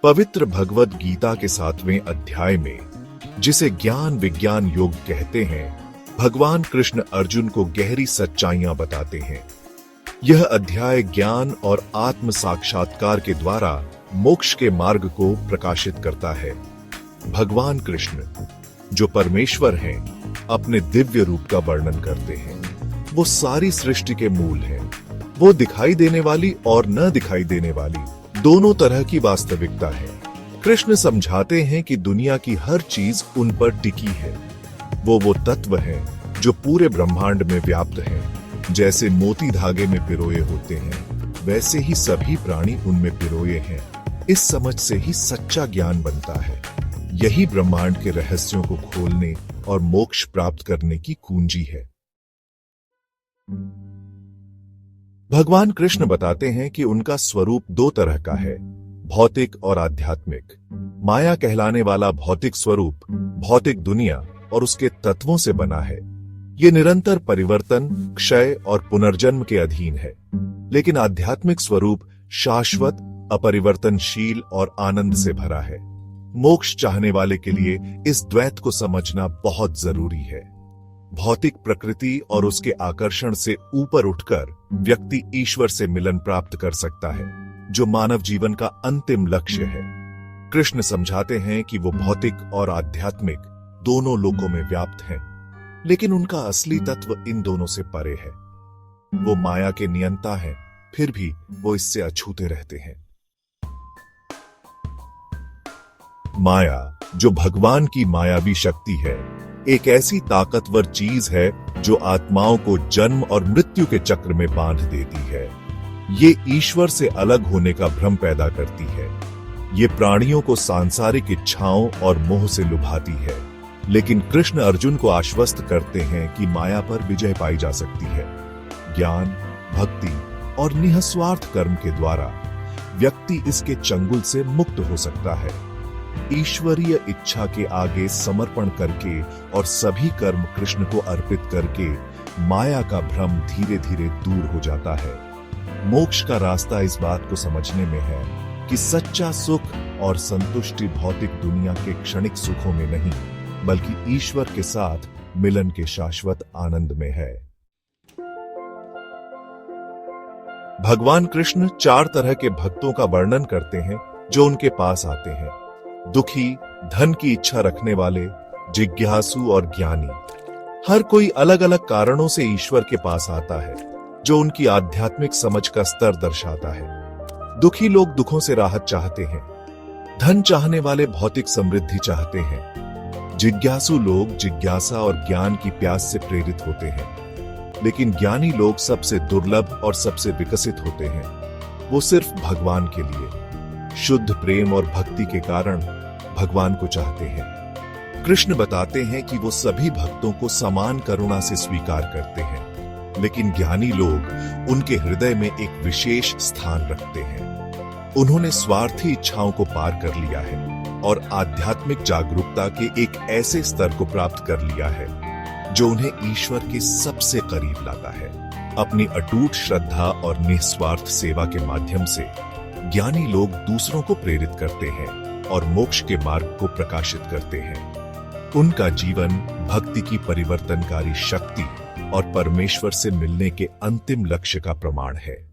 पवित्र भगवद गीता के 7वें अध्याय में, जिसे ज्ञान विज्ञान योग कहते हैं, भगवान कृष्ण अर्जुन को गहरी सच्चाइयां बताते हैं। यह अध्याय ज्ञान और आत्म साक्षात्कार के द्वारा मोक्ष के मार्ग को प्रकाशित करता है। भगवान कृष्ण, जो परमेश्वर हैं, अपने दिव्य रूप का वर्णन करते हैं। वो सारी सृष्टि के मूल हैं। वो दिखाई देने वाली और न दिखाई देने वाली दोनों तरह की वास्तविकता है। कृष्ण समझाते हैं कि दुनिया की हर चीज उन पर टिकी है। वो तत्व हैं जो पूरे ब्रह्मांड में व्याप्त हैं। जैसे मोती धागे में पिरोए होते हैं, वैसे ही सभी प्राणी उनमें पिरोए हैं। इस समझ से ही सच्चा ज्ञान बनता है। यही ब्रह्मांड के रहस्यों को खोलने और मोक्ष प्राप्त करने की कुंजी है। भगवान कृष्ण बताते हैं कि उनका स्वरूप दो तरह का है, भौतिक और आध्यात्मिक। माया कहलाने वाला भौतिक स्वरूप भौतिक दुनिया और उसके तत्वों से बना है। ये निरंतर परिवर्तन, क्षय और पुनर्जन्म के अधीन है। लेकिन आध्यात्मिक स्वरूप शाश्वत, अपरिवर्तनशील और आनंद से भरा है। मोक्ष चाहने वाले के लिए इस द्वैत को समझना बहुत जरूरी है। भौतिक प्रकृति और उसके आकर्षण से ऊपर उठकर व्यक्ति ईश्वर से मिलन प्राप्त कर सकता है, जो मानव जीवन का अंतिम लक्ष्य है। कृष्ण समझाते हैं कि वो भौतिक और आध्यात्मिक दोनों लोकों में व्याप्त हैं, लेकिन उनका असली तत्व इन दोनों से परे है। वो माया के नियंता हैं, फिर भी वो इससे अछूते रहते हैं। माया, जो भगवान की मायावी शक्ति है, एक ऐसी ताकतवर चीज है जो आत्माओं को जन्म और मृत्यु के चक्र में बांध देती है। ये ईश्वर से अलग होने का भ्रम पैदा करती है। ये प्राणियों को सांसारिक इच्छाओं और मोह से लुभाती है। लेकिन कृष्ण अर्जुन को आश्वस्त करते हैं कि माया पर विजय पाई जा सकती है। ज्ञान, भक्ति और निःस्वार्थ कर्म के द्वारा व्यक्ति इसके चंगुल से मुक्त हो सकता है। ईश्वरीय इच्छा के आगे समर्पण करके और सभी कर्म कृष्ण को अर्पित करके माया का भ्रम धीरे धीरे दूर हो जाता है। मोक्ष का रास्ता इस बात को समझने में है कि सच्चा सुख और संतुष्टि भौतिक दुनिया के क्षणिक सुखों में नहीं, बल्कि ईश्वर के साथ मिलन के शाश्वत आनंद में है। भगवान कृष्ण 4 तरह के भक्तों का वर्णन करते हैं जो उनके पास आते हैं। दुखी, धन की इच्छा रखने वाले, जिज्ञासु और ज्ञानी। हर कोई अलग अलग कारणों से ईश्वर के पास आता है, जो उनकी आध्यात्मिक समझ का स्तर दर्शाता है। दुखी लोग दुखों से राहत चाहते हैं। धन चाहने वाले भौतिक समृद्धि चाहते हैं। जिज्ञासु लोग जिज्ञासा और ज्ञान की प्यास से प्रेरित होते हैं। लेकिन ज्ञानी लोग सबसे दुर्लभ और सबसे विकसित होते हैं। वो सिर्फ भगवान के लिए, शुद्ध प्रेम और भक्ति के कारण भगवान को चाहते हैं। कृष्ण बताते हैं कि वो सभी भक्तों को समान करुणा से स्वीकार करते हैं, लेकिन ज्ञानी लोग उनके हृदय में एक विशेष स्थान रखते हैं। उन्होंने स्वार्थी इच्छाओं को पार कर लिया है और आध्यात्मिक जागरूकता के एक ऐसे स्तर को प्राप्त कर लिया है जो उन्हें ईश्वर के सबसे करीब लाता है। अपनी अटूट श्रद्धा और निस्वार्थ सेवा के माध्यम से ज्ञानी लोग दूसरों को प्रेरित करते हैं और मोक्ष के मार्ग को प्रकाशित करते हैं। उनका जीवन भक्ति की परिवर्तनकारी शक्ति और परमेश्वर से मिलने के अंतिम लक्ष्य का प्रमाण है।